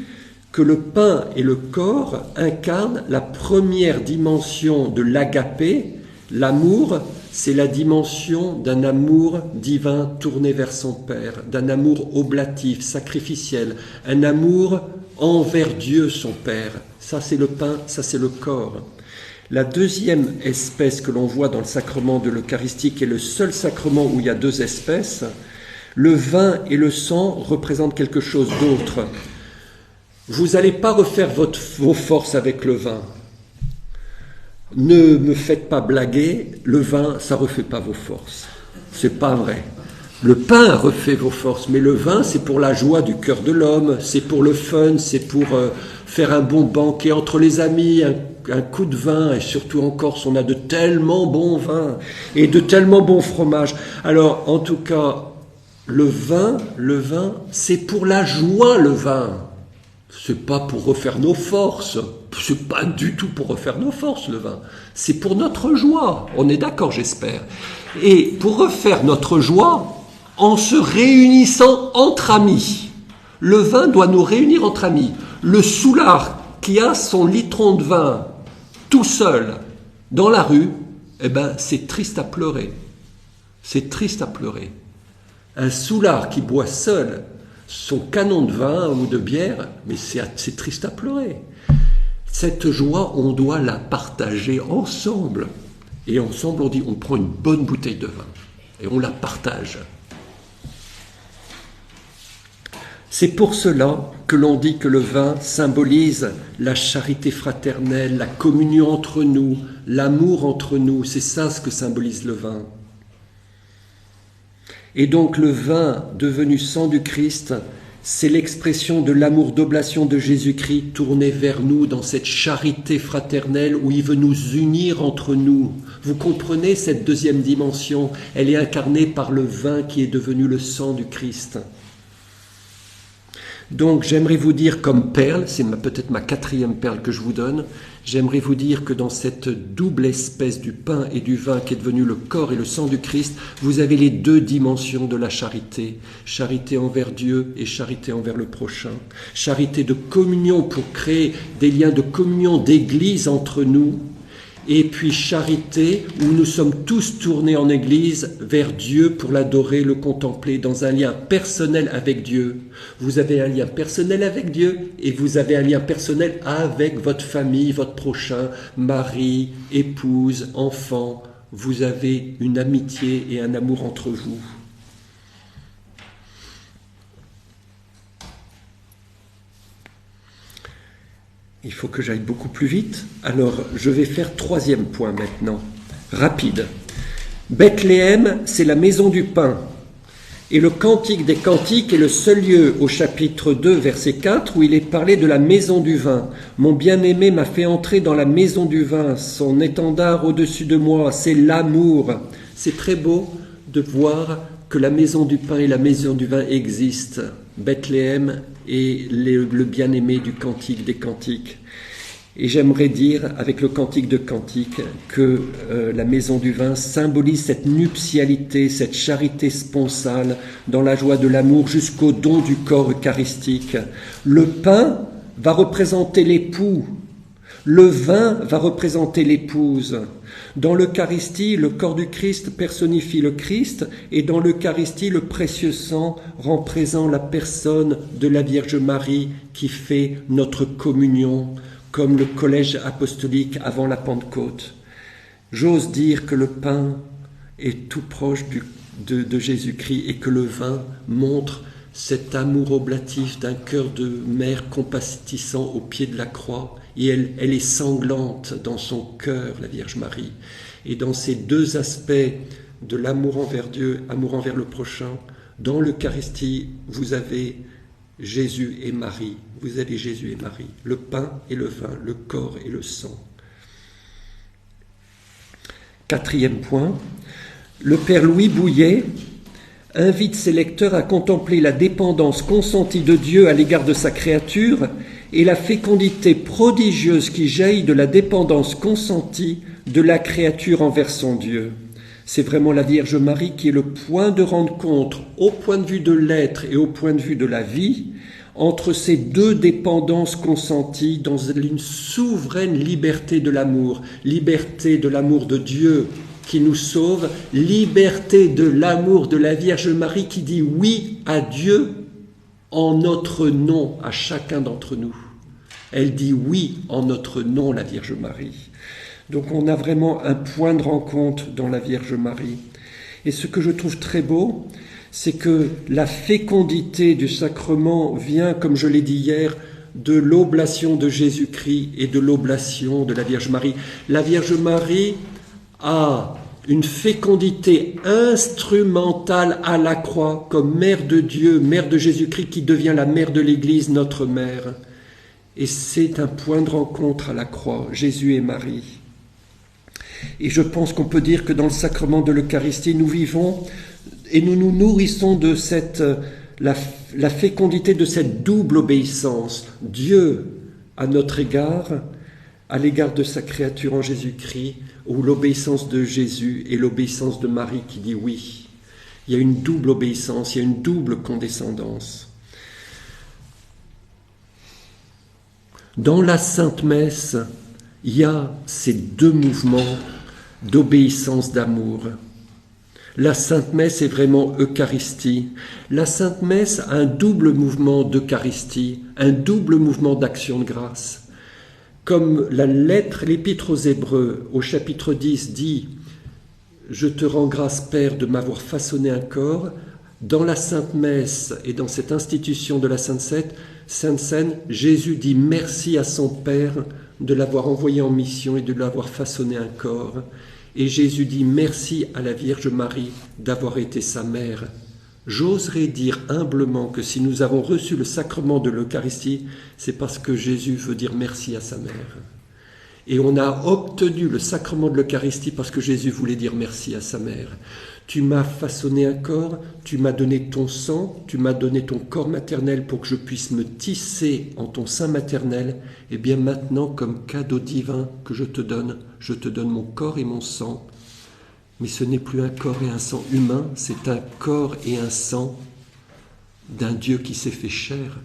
que le pain et le corps incarnent la première dimension de l'agapé. L'amour, c'est la dimension d'un amour divin tourné vers son Père, d'un amour oblatif, sacrificiel, un amour envers Dieu son Père. Ça c'est le pain, ça c'est le corps. La deuxième espèce que l'on voit dans le sacrement de l'Eucharistie, qui est le seul sacrement où il y a deux espèces, le vin et le sang représentent quelque chose d'autre. Vous n'allez pas refaire vos forces avec le vin. Ne me faites pas blaguer, le vin, ça ne refait pas vos forces. C'est pas vrai. Le pain refait vos forces, mais le vin, c'est pour la joie du cœur de l'homme, c'est pour le fun, c'est pour faire un bon banquet entre les amis, un coup de vin, et surtout en Corse, on a de tellement bons vins et de tellement bons fromages. Alors, en tout cas, le vin, c'est pour la joie, le vin. C'est pas pour refaire nos forces. C'est pas du tout pour refaire nos forces, le vin. C'est pour notre joie. On est d'accord, j'espère. Et pour refaire notre joie, en se réunissant entre amis. Le vin doit nous réunir entre amis. Le soûlard qui a son litron de vin tout seul dans la rue, eh ben, c'est triste à pleurer. C'est triste à pleurer. Un soûlard qui boit seul son canon de vin ou de bière, mais c'est triste à pleurer. Cette joie, on doit la partager ensemble. Et ensemble, on dit, on prend une bonne bouteille de vin et on la partage. C'est pour cela que l'on dit que le vin symbolise la charité fraternelle, la communion entre nous, l'amour entre nous. C'est ça ce que symbolise le vin. Et donc le vin devenu sang du Christ, c'est l'expression de l'amour d'oblation de Jésus-Christ tourné vers nous dans cette charité fraternelle où il veut nous unir entre nous. Vous comprenez cette deuxième dimension? Elle est incarnée par le vin qui est devenu le sang du Christ. Donc j'aimerais vous dire comme perle, c'est peut-être ma quatrième perle que je vous donne, j'aimerais vous dire que dans cette double espèce du pain et du vin qui est devenu le corps et le sang du Christ, vous avez les deux dimensions de la charité. Charité envers Dieu et charité envers le prochain. Charité de communion pour créer des liens de communion d'église entre nous. Et puis charité où nous sommes tous tournés en église vers Dieu pour l'adorer, le contempler dans un lien personnel avec Dieu. Vous avez un lien personnel avec Dieu et vous avez un lien personnel avec votre famille, votre prochain, mari, épouse, enfant. Vous avez une amitié et un amour entre vous. Il faut que j'aille beaucoup plus vite. Alors, je vais faire troisième point maintenant. Rapide. Bethléem, c'est la maison du pain. Et le Cantique des Cantiques est le seul lieu au chapitre 2, verset 4, où il est parlé de la maison du vin. Mon bien-aimé m'a fait entrer dans la maison du vin. Son étendard au-dessus de moi, c'est l'amour. C'est très beau de voir que la maison du pain et la maison du vin existent. Bethléem est le bien-aimé du Cantique des Cantiques. Et j'aimerais dire, avec le Cantique de Cantiques, que la maison du vin symbolise cette nuptialité, cette charité sponsale dans la joie de l'amour jusqu'au don du corps eucharistique. Le pain va représenter l'époux, le vin va représenter l'épouse. Dans l'Eucharistie, le corps du Christ personnifie le Christ et dans l'Eucharistie, le précieux sang rend présent la personne de la Vierge Marie qui fait notre communion, comme le collège apostolique avant la Pentecôte. J'ose dire que le pain est tout proche de Jésus-Christ et que le vin montre cet amour oblatif d'un cœur de mère compatissant au pied de la croix. Et elle est sanglante dans son cœur, la Vierge Marie. Et dans ces deux aspects de l'amour envers Dieu, amour envers le prochain, dans l'Eucharistie, vous avez Jésus et Marie. Vous avez Jésus et Marie, le pain et le vin, le corps et le sang. Quatrième point, le Père Louis Bouillet invite ses lecteurs à contempler la dépendance consentie de Dieu à l'égard de sa créature et la fécondité prodigieuse qui jaillit de la dépendance consentie de la créature envers son Dieu. C'est vraiment la Vierge Marie qui est le point de rencontre, au point de vue de l'être et au point de vue de la vie, entre ces deux dépendances consenties dans une souveraine liberté de l'amour de Dieu qui nous sauve, liberté de l'amour de la Vierge Marie qui dit oui à Dieu en notre nom, à chacun d'entre nous. Elle dit oui en notre nom, la Vierge Marie. Donc on a vraiment un point de rencontre dans la Vierge Marie. Et ce que je trouve très beau, c'est que la fécondité du sacrement vient, comme je l'ai dit hier, de l'oblation de Jésus-Christ et de l'oblation de la Vierge Marie. La Vierge Marie a une fécondité instrumentale à la croix, comme mère de Dieu, mère de Jésus-Christ, qui devient la mère de l'Église, notre mère. Et c'est un point de rencontre à la croix, Jésus et Marie. Et je pense qu'on peut dire que dans le sacrement de l'Eucharistie, nous vivons et nous nous nourrissons de la fécondité de cette double obéissance. Dieu à notre égard, à l'égard de sa créature en Jésus-Christ, ou l'obéissance de Jésus et l'obéissance de Marie qui dit oui. Il y a une double obéissance, il y a une double condescendance. Dans la Sainte Messe, il y a ces deux mouvements d'obéissance, d'amour. La Sainte Messe est vraiment Eucharistie. La Sainte Messe a un double mouvement d'Eucharistie, un double mouvement d'action de grâce. Comme l'Épître aux Hébreux, au chapitre 10, dit « Je te rends grâce, Père, de m'avoir façonné un corps », dans la Sainte Messe et dans cette institution de la Sainte Seine, Jésus dit merci à son Père de l'avoir envoyé en mission et de l'avoir façonné un corps. Et Jésus dit merci à la Vierge Marie d'avoir été sa mère. J'oserais dire humblement que si nous avons reçu le sacrement de l'Eucharistie, c'est parce que Jésus veut dire merci à sa mère. Et on a obtenu le sacrement de l'Eucharistie parce que Jésus voulait dire merci à sa mère. Tu m'as façonné un corps, tu m'as donné ton sang, tu m'as donné ton corps maternel pour que je puisse me tisser en ton sein maternel. Et bien maintenant, comme cadeau divin que je te donne mon corps et mon sang. Mais ce n'est plus un corps et un sang humain, c'est un corps et un sang d'un Dieu qui s'est fait chair.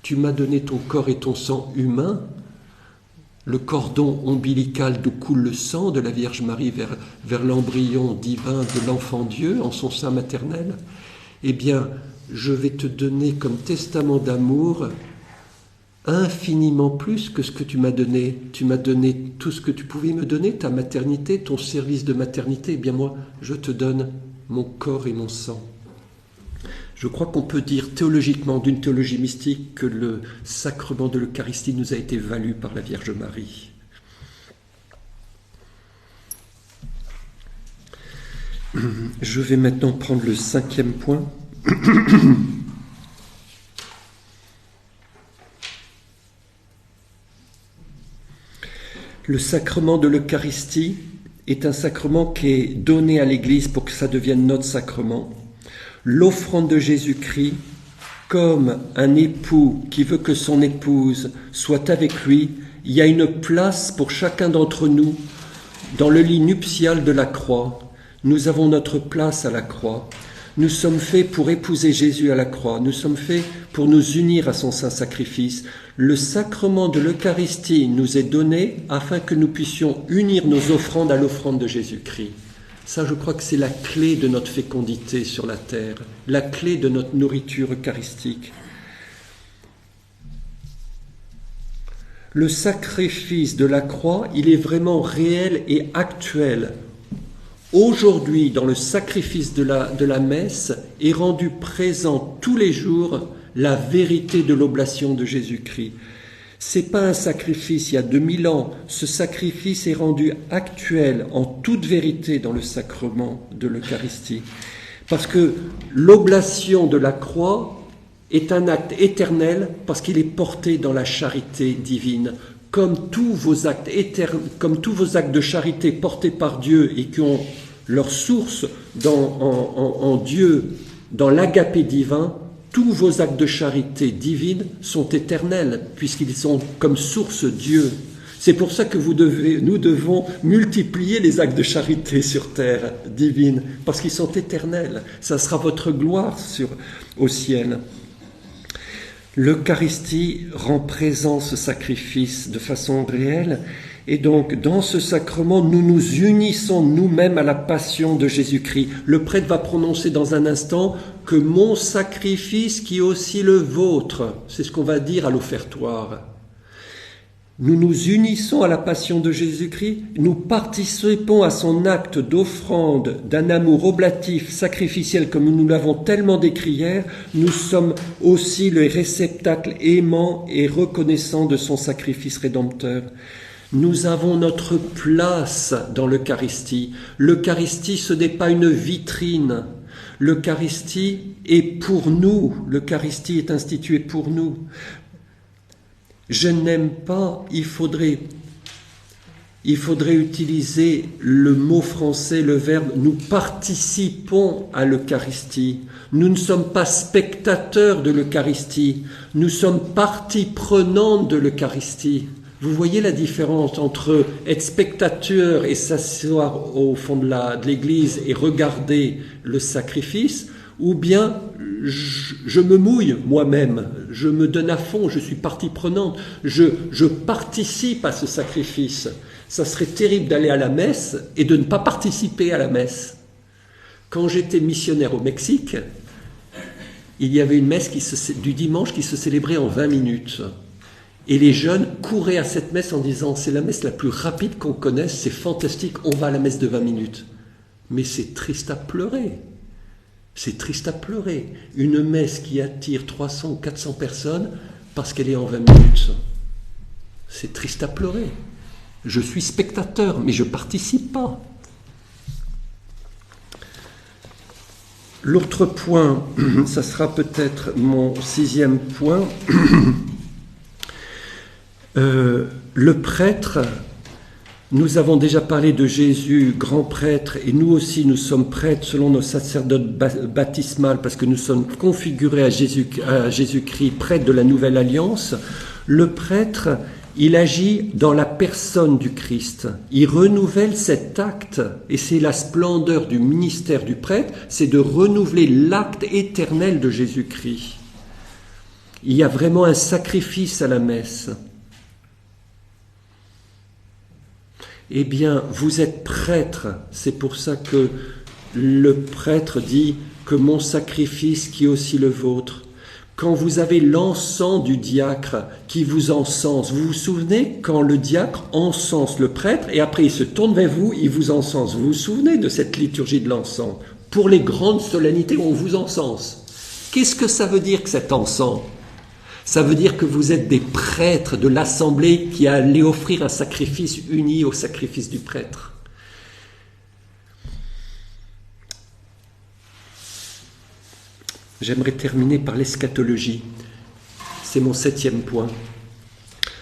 Tu m'as donné ton corps et ton sang humain, le cordon ombilical d'où coule le sang de la Vierge Marie vers l'embryon divin de l'enfant Dieu en son sein maternel. Eh bien, je vais te donner comme testament d'amour infiniment plus que ce que tu m'as donné. Tu m'as donné tout ce que tu pouvais me donner, ta maternité, ton service de maternité. Eh bien moi, je te donne mon corps et mon sang. Je crois qu'on peut dire théologiquement, d'une théologie mystique, que le sacrement de l'Eucharistie nous a été valu par la Vierge Marie. Je vais maintenant prendre le 5e point. Le sacrement de l'Eucharistie est un sacrement qui est donné à l'Église pour que ça devienne notre sacrement. L'offrande de Jésus-Christ, comme un époux qui veut que son épouse soit avec lui, il y a une place pour chacun d'entre nous dans le lit nuptial de la croix. Nous avons notre place à la croix. Nous sommes faits pour épouser Jésus à la croix. Nous sommes faits pour nous unir à son saint sacrifice. Le sacrement de l'Eucharistie nous est donné afin que nous puissions unir nos offrandes à l'offrande de Jésus-Christ. Ça, je crois que c'est la clé de notre fécondité sur la terre, la clé de notre nourriture eucharistique. Le sacrifice de la croix, il est vraiment réel et actuel. Aujourd'hui, dans le sacrifice de la messe, est rendu présent tous les jours la vérité de l'oblation de Jésus-Christ. C'est pas un sacrifice il y a 2000 ans, ce sacrifice est rendu actuel en toute vérité dans le sacrement de l'Eucharistie. Parce que l'oblation de la croix est un acte éternel parce qu'il est porté dans la charité divine. Comme tous vos actes de charité portés par Dieu et qui ont leur source en Dieu, dans l'agapé divin, tous vos actes de charité divine sont éternels, puisqu'ils sont comme source Dieu. C'est pour ça que nous devons multiplier les actes de charité sur terre divine, parce qu'ils sont éternels. Ça sera votre gloire au ciel. L'Eucharistie rend présent ce sacrifice de façon réelle, et donc dans ce sacrement, nous nous unissons nous-mêmes à la passion de Jésus-Christ. Le prêtre va prononcer dans un instant que mon sacrifice qui est aussi le vôtre, c'est ce qu'on va dire à l'offertoire. Nous nous unissons à la passion de Jésus-Christ, nous participons à son acte d'offrande d'un amour oblatif, sacrificiel, comme nous l'avons tellement décrit hier. Nous sommes aussi le réceptacle aimant et reconnaissant de son sacrifice rédempteur. Nous avons notre place dans l'Eucharistie. L'Eucharistie, ce n'est pas une vitrine. L'Eucharistie est pour nous. L'Eucharistie est instituée pour nous. Je n'aime pas, il faudrait utiliser le mot français, le verbe « nous participons à l'Eucharistie ». Nous ne sommes pas spectateurs de l'Eucharistie, nous sommes partie prenante de l'Eucharistie. Vous voyez la différence entre être spectateur et s'asseoir au fond de l'église et regarder le sacrifice, ou bien je me mouille moi-même, je me donne à fond, je suis partie prenante, je participe à ce sacrifice. Ça serait terrible d'aller à la messe et de ne pas participer à la messe. Quand j'étais missionnaire au Mexique, il y avait une messe du dimanche qui se célébrait en 20 minutes. Et les jeunes couraient à cette messe en disant « c'est la messe la plus rapide qu'on connaisse, c'est fantastique, on va à la messe de 20 minutes ». Mais c'est triste à pleurer. C'est triste à pleurer. Une messe qui attire 300 ou 400 personnes parce qu'elle est en 20 minutes. C'est triste à pleurer. Je suis spectateur, mais je ne participe pas. L'autre point, ça sera peut-être mon 6e point. Le prêtre, nous avons déjà parlé de Jésus, grand prêtre, et nous aussi nous sommes prêtres selon nos sacerdotes baptismales parce que nous sommes configurés à Jésus-Christ, prêtre de la nouvelle alliance. Le prêtre, il agit dans la personne du Christ. Il renouvelle cet acte, et c'est la splendeur du ministère du prêtre, c'est de renouveler l'acte éternel de Jésus-Christ. Il y a vraiment un sacrifice à la messe. Eh bien, vous êtes prêtre, c'est pour ça que le prêtre dit que mon sacrifice qui est aussi le vôtre. Quand vous avez l'encens du diacre qui vous encense, vous vous souvenez quand le diacre encense le prêtre et après il se tourne vers vous, il vous encense. Vous vous souvenez de cette liturgie de l'encens? Pour les grandes solennités, on vous encense. Qu'est-ce que ça veut dire que cet encens? Ça veut dire que vous êtes des prêtres de l'assemblée qui allait offrir un sacrifice uni au sacrifice du prêtre. J'aimerais terminer par l'eschatologie. C'est mon 7e point.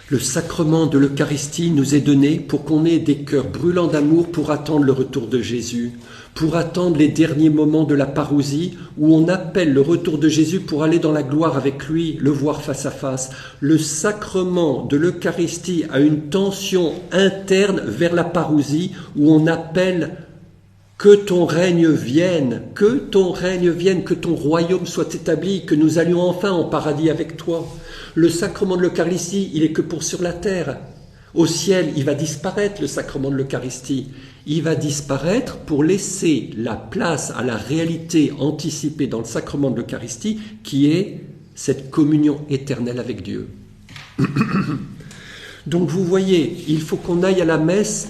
Le sacrement de l'Eucharistie nous est donné pour qu'on ait des cœurs brûlants d'amour pour attendre le retour de Jésus, pour attendre les derniers moments de la parousie où on appelle le retour de Jésus pour aller dans la gloire avec lui, le voir face à face. Le sacrement de l'Eucharistie a une tension interne vers la parousie où on appelle que ton règne vienne, que ton règne vienne, que ton royaume soit établi, que nous allions enfin en paradis avec toi. Le sacrement de l'Eucharistie, il est que pour sur la terre. Au ciel, il va disparaître, le sacrement de l'Eucharistie. Il va disparaître pour laisser la place à la réalité anticipée dans le sacrement de l'Eucharistie, qui est cette communion éternelle avec Dieu. Donc vous voyez, il faut qu'on aille à la messe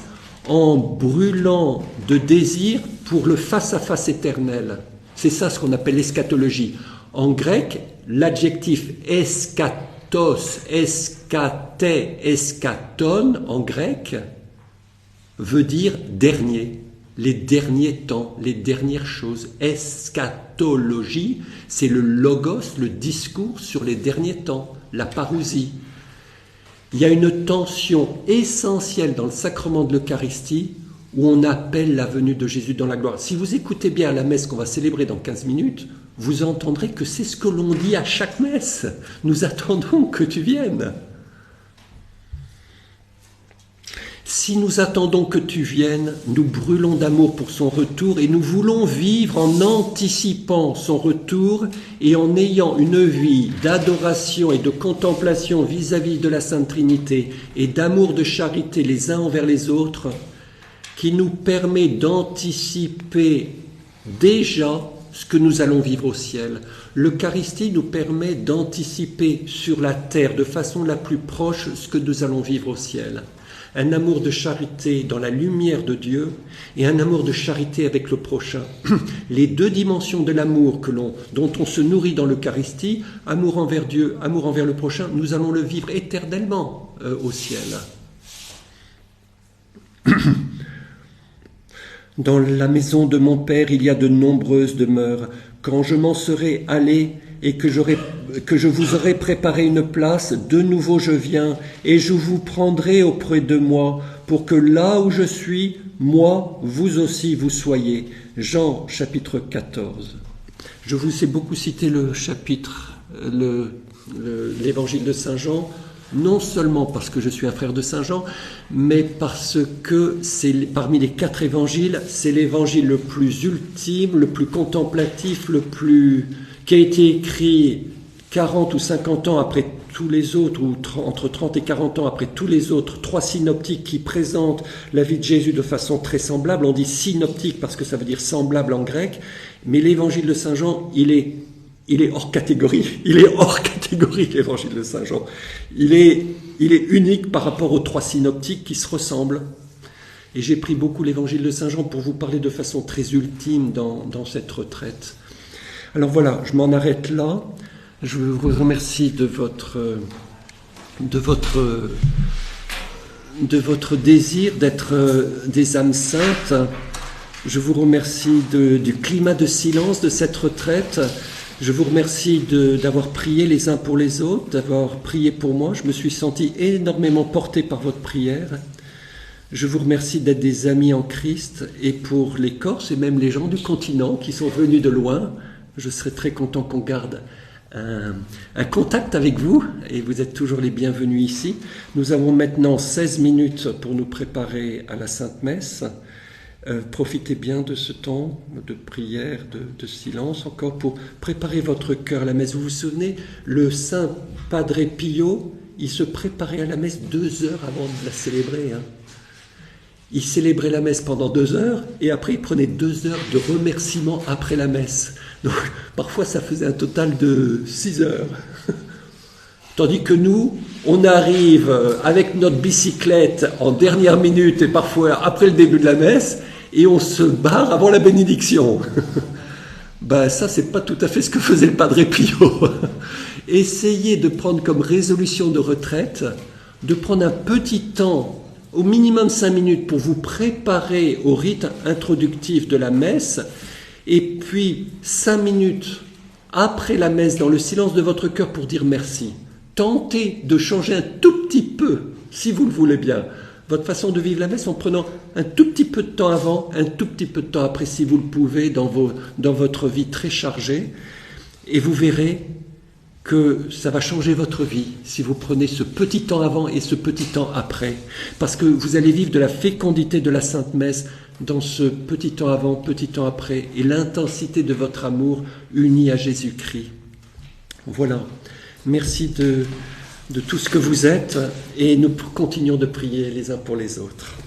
en brûlant de désir pour le face-à-face éternel. C'est ça ce qu'on appelle l'eschatologie. En grec, l'adjectif eschatos, eschate, eschaton, en grec, veut dire dernier, les derniers temps, les dernières choses. Eschatologie, c'est le logos, le discours sur les derniers temps, la parousie. Il y a une tension essentielle dans le sacrement de l'Eucharistie où on appelle la venue de Jésus dans la gloire. Si vous écoutez bien la messe qu'on va célébrer dans 15 minutes, vous entendrez que c'est ce que l'on dit à chaque messe. Nous attendons que tu viennes. Si nous attendons que tu viennes, nous brûlons d'amour pour son retour et nous voulons vivre en anticipant son retour et en ayant une vie d'adoration et de contemplation vis-à-vis de la Sainte Trinité et d'amour de charité les uns envers les autres qui nous permet d'anticiper déjà ce que nous allons vivre au ciel. L'Eucharistie nous permet d'anticiper sur la terre de façon la plus proche ce que nous allons vivre au ciel. Un amour de charité dans la lumière de Dieu et un amour de charité avec le prochain. Les deux dimensions de l'amour dont on se nourrit dans l'Eucharistie, amour envers Dieu, amour envers le prochain, nous allons le vivre éternellement au ciel. Dans la maison de mon Père, il y a de nombreuses demeures. Quand je m'en serai allé et que je vous aurai préparé une place, de nouveau je viens et je vous prendrai auprès de moi pour que là où je suis, moi, vous aussi vous soyez. Jean chapitre 14. Je vous ai beaucoup cité le chapitre, l'évangile de Saint Jean, non seulement parce que je suis un frère de Saint Jean, mais parce que c'est parmi les 4 évangiles, c'est l'évangile le plus ultime, le plus contemplatif, qui a été écrit 40 ou 50 ans après tous les autres, ou entre 30 et 40 ans après tous les autres, 3 synoptiques qui présentent la vie de Jésus de façon très semblable. On dit synoptique parce que ça veut dire semblable en grec, mais l'évangile de Saint Jean, il est hors catégorie. Il est hors catégorie, l'évangile de Saint Jean. Il est unique par rapport aux 3 synoptiques qui se ressemblent. Et j'ai pris beaucoup l'évangile de Saint Jean pour vous parler de façon très ultime dans cette retraite. Alors voilà, je m'en arrête là. Je vous remercie de votre désir d'être des âmes saintes. Je vous remercie du climat de silence de cette retraite. Je vous remercie d'avoir prié les uns pour les autres, d'avoir prié pour moi. Je me suis senti énormément porté par votre prière. Je vous remercie d'être des amis en Christ, et pour les Corses et même les gens du continent qui sont venus de loin, je serais très content qu'on garde un contact avec vous, et vous êtes toujours les bienvenus ici. Nous avons maintenant 16 minutes pour nous préparer à la Sainte Messe. Profitez bien de ce temps de prière, de silence encore, pour préparer votre cœur à la messe. Vous vous souvenez, le Saint Padre Pio, il se préparait à la messe 2 heures avant de la célébrer. Il célébrait la messe pendant 2 heures, et après il prenait 2 heures de remerciement après la messe. Donc parfois ça faisait un total de 6 heures. Tandis que nous, on arrive avec notre bicyclette en dernière minute, et parfois après le début de la messe, et on se barre avant la bénédiction. Ben ça, c'est pas tout à fait ce que faisait le Padre Pio. Essayez de prendre comme résolution de retraite, de prendre un petit temps, au minimum 5 minutes, pour vous préparer au rite introductif de la messe, et puis 5 minutes après la messe, dans le silence de votre cœur, pour dire merci. Tentez de changer un tout petit peu, si vous le voulez bien, votre façon de vivre la messe en prenant un tout petit peu de temps avant, un tout petit peu de temps après, si vous le pouvez, dans votre vie très chargée. Et vous verrez que ça va changer votre vie si vous prenez ce petit temps avant et ce petit temps après. Parce que vous allez vivre de la fécondité de la Sainte Messe dans ce petit temps avant, petit temps après, et l'intensité de votre amour uni à Jésus-Christ. Voilà. Merci de tout ce que vous êtes, et nous continuons de prier les uns pour les autres.